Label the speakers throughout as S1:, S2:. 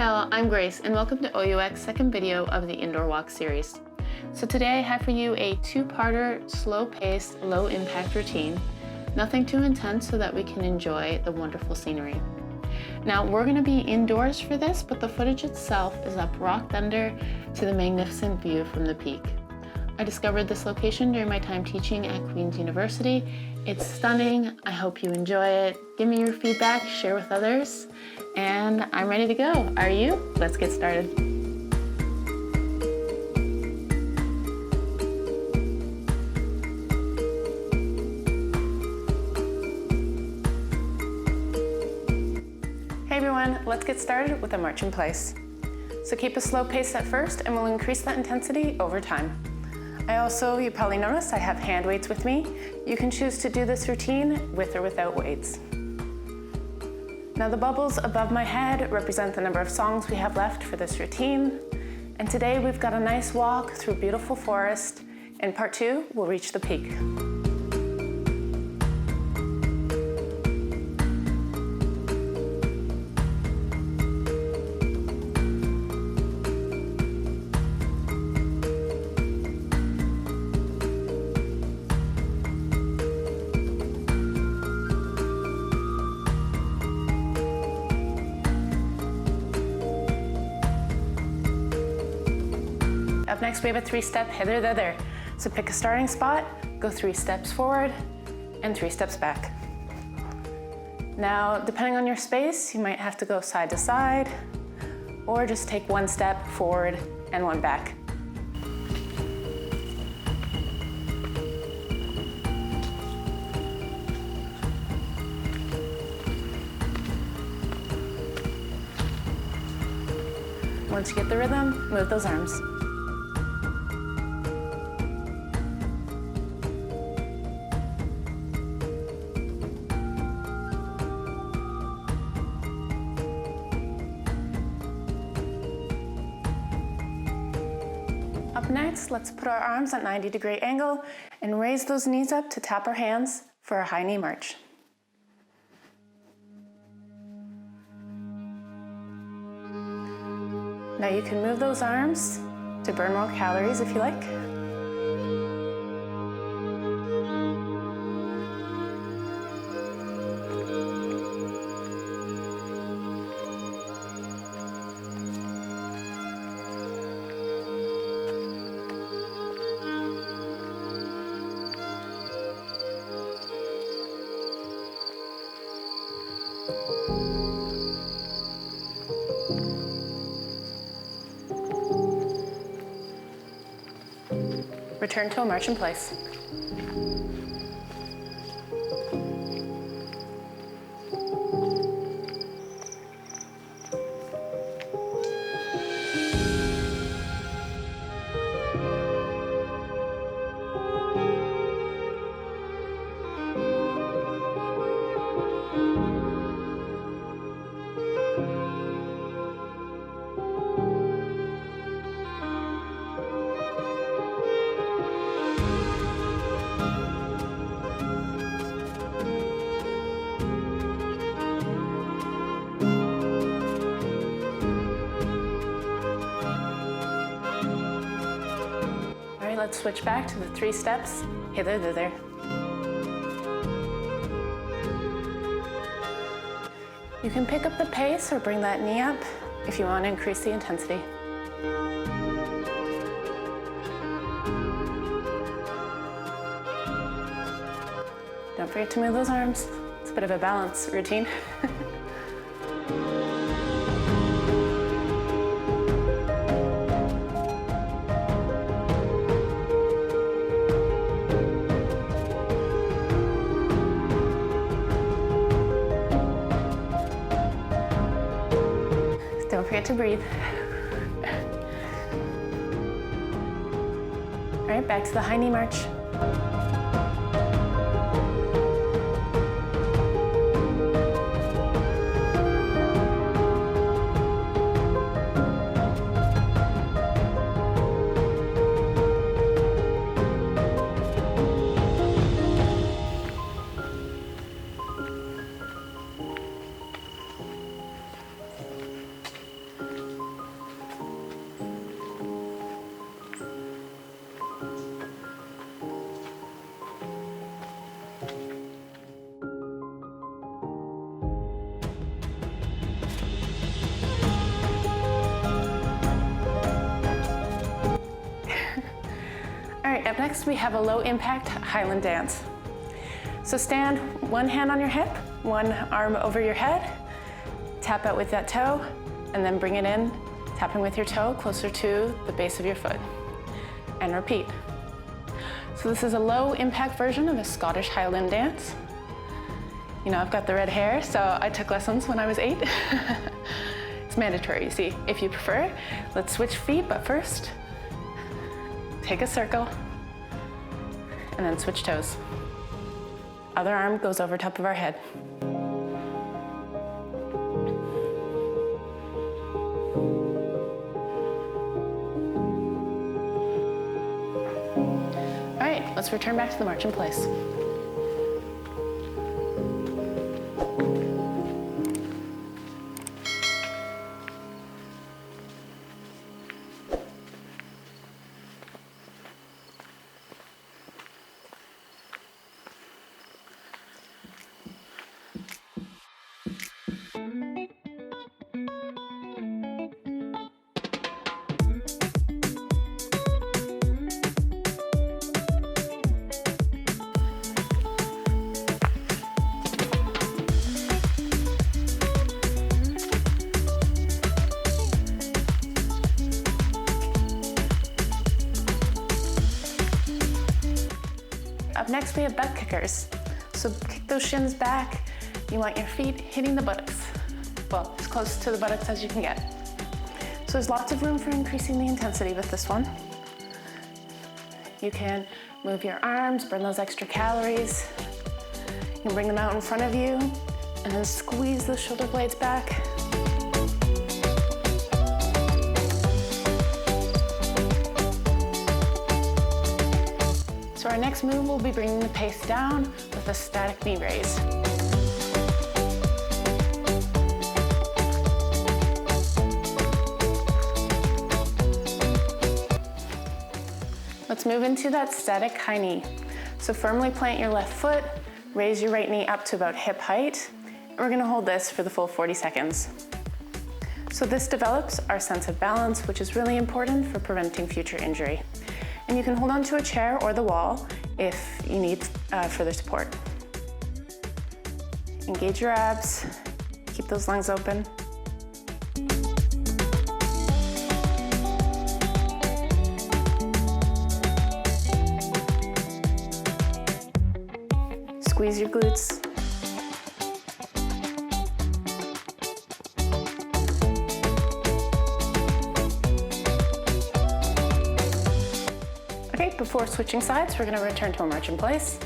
S1: Hi all, I'm Grace and welcome to OUAC's second video of the Indoor Walk series. So today I have for you a two-parter, slow-paced, low-impact routine. Nothing too intense so that we can enjoy the wonderful scenery. Now we're going to be indoors for this, but the footage itself is up rock thunder to the magnificent view from the peak. I discovered this location during my time teaching at Queen's University. It's stunning. I hope you enjoy it. Give me your feedback, share with others, and I'm ready to go. Are you? Let's get started. Hey everyone, let's get started with a march in place. So keep a slow pace at first and we'll increase that intensity over time. You probably noticed I have hand weights with me. You can choose to do this routine with or without weights. Now the bubbles above my head represent the number of songs we have left for this routine. And today we've got a nice walk through a beautiful forest. In part 2, we'll reach the peak. Up next, we have a 3-step hither, thither. So pick a starting spot, go 3 steps forward and 3 steps back. Now, depending on your space, you might have to go side to side or just take 1 step forward and 1 back. Once you get the rhythm, move those arms. Up next, let's put our arms at 90-degree angle and raise those knees up to tap our hands for a high knee march. Now you can move those arms to burn more calories if you like. Return to a march in place. Let's switch back to the 3 steps, hither, thither. You can pick up the pace or bring that knee up if you want to increase the intensity. Don't forget to move those arms. It's a bit of a balance routine. Don't forget to breathe. All right, back to the high knee march. right, up next we have a low impact Highland dance. So stand, one hand on your hip, one arm over your head, tap out with that toe, and then bring it in, tapping with your toe closer to the base of your foot, and repeat. So this is a low impact version of a Scottish Highland dance. You know, I've got the red hair, so I took lessons when I was 8. It's mandatory, you see. If you prefer, let's switch feet, but first, take a circle, and then switch toes. Other arm goes over top of our head. All right, let's return back to the march in place. Up next, we have butt kickers. So kick those shins back. You want your feet hitting the buttocks. Well, as close to the buttocks as you can get. So there's lots of room for increasing the intensity with this one. You can move your arms, burn those extra calories. You can bring them out in front of you and then squeeze those shoulder blades back. So our next move will be bringing the pace down with a static knee raise. Let's move into that static high knee. So firmly plant your left foot, raise your right knee up to about hip height, and we're gonna hold this for the full 40 seconds. So this develops our sense of balance, which is really important for preventing future injury. And you can hold onto a chair or the wall if you need further support. Engage your abs, keep those lungs open. Squeeze your glutes. Okay, before switching sides, we're going to return to a march in place.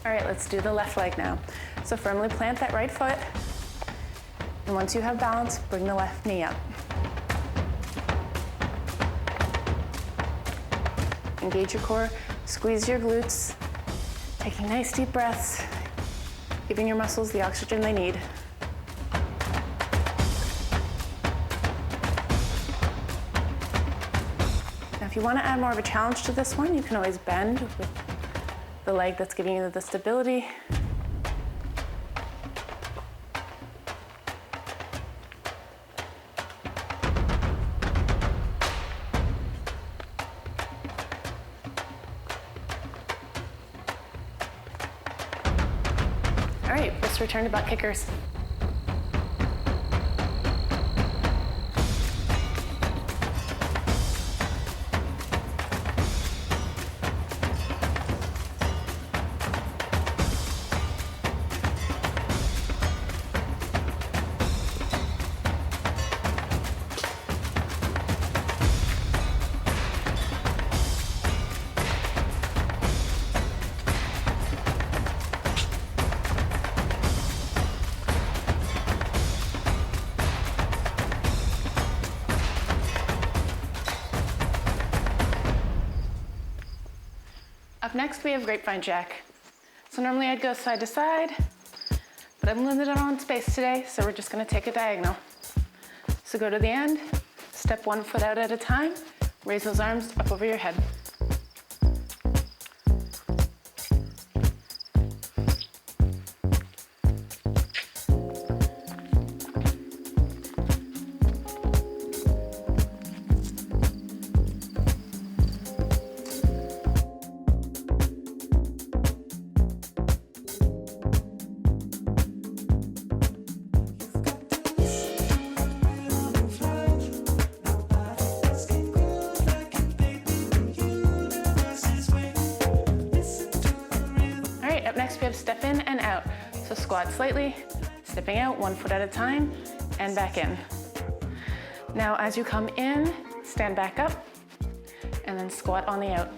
S1: All right, let's do the left leg now. So firmly plant that right foot, and once you have balance, bring the left knee up. Engage your core, squeeze your glutes, taking nice deep breaths, giving your muscles the oxygen they need. Now, if you want to add more of a challenge to this one, you can always bend with the leg that's giving you the stability. All right, let's return to butt kickers. Up next, we have Grapevine Jack. So normally I'd go side to side, but I'm limited on space today, so we're just gonna take a diagonal. So go to the end, step 1 foot out at a time, raise those arms up over your head. Up next, we have step in and out. So squat slightly, stepping out 1 foot at a time, and back in. Now, as you come in, stand back up, and then squat on the out.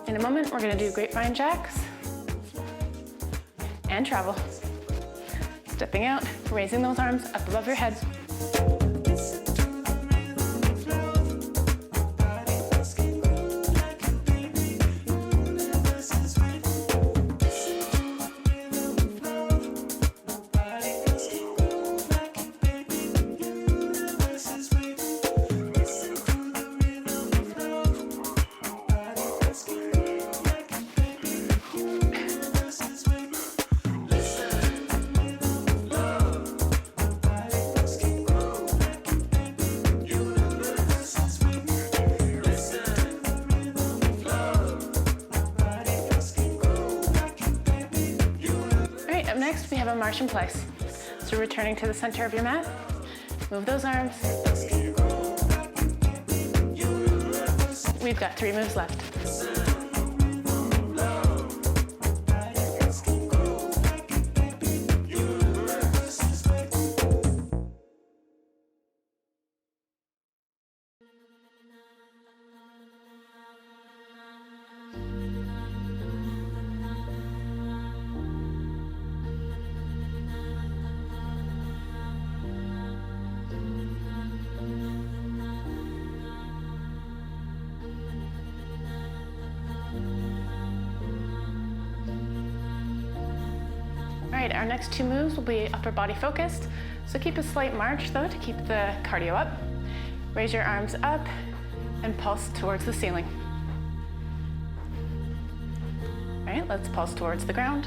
S1: In a moment, we're gonna do Grapevine Jacks and travel. Stepping out, raising those arms up above your head. Up next, we have a march in place. So returning to the center of your mat, move those arms. We've got 3 moves left. All right, our next 2 moves will be upper body focused. So keep a slight march though to keep the cardio up. Raise your arms up and pulse towards the ceiling. All right, let's pulse towards the ground.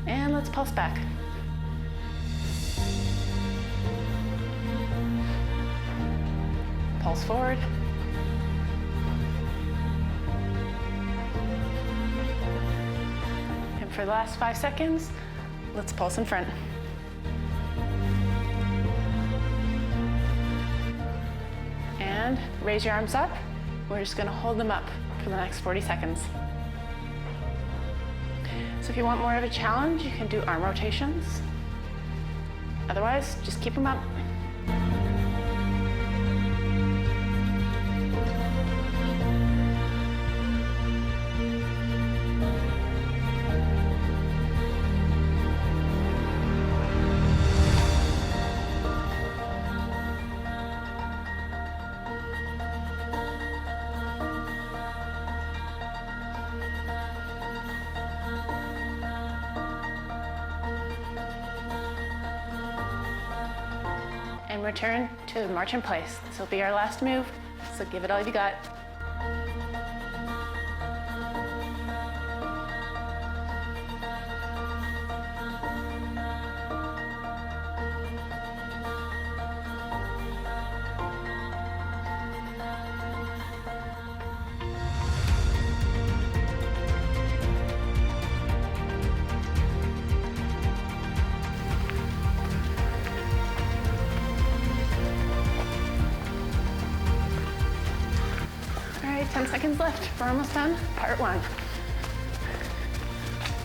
S1: And let's pulse back. Pulse forward. And for the last 5 seconds, let's pulse in front. And raise your arms up. We're just gonna hold them up for the next 40 seconds. So if you want more of a challenge, you can do arm rotations. Otherwise, just keep them up. And return to march in place. This will be our last move, so give it all you got. 10 seconds left. We're almost done. Part 1.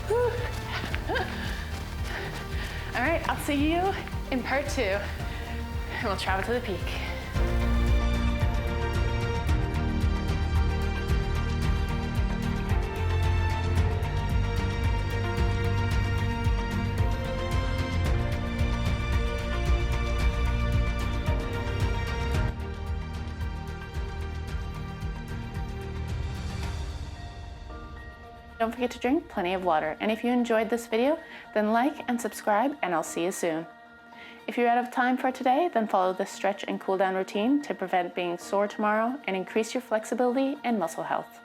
S1: Whew. All right, I'll see you in part 2, and we'll travel to the peak. Don't forget to drink plenty of water, and if you enjoyed this video, then like and subscribe, and I'll see you soon. If you're out of time for today, then follow this stretch and cool down routine to prevent being sore tomorrow and increase your flexibility and muscle health.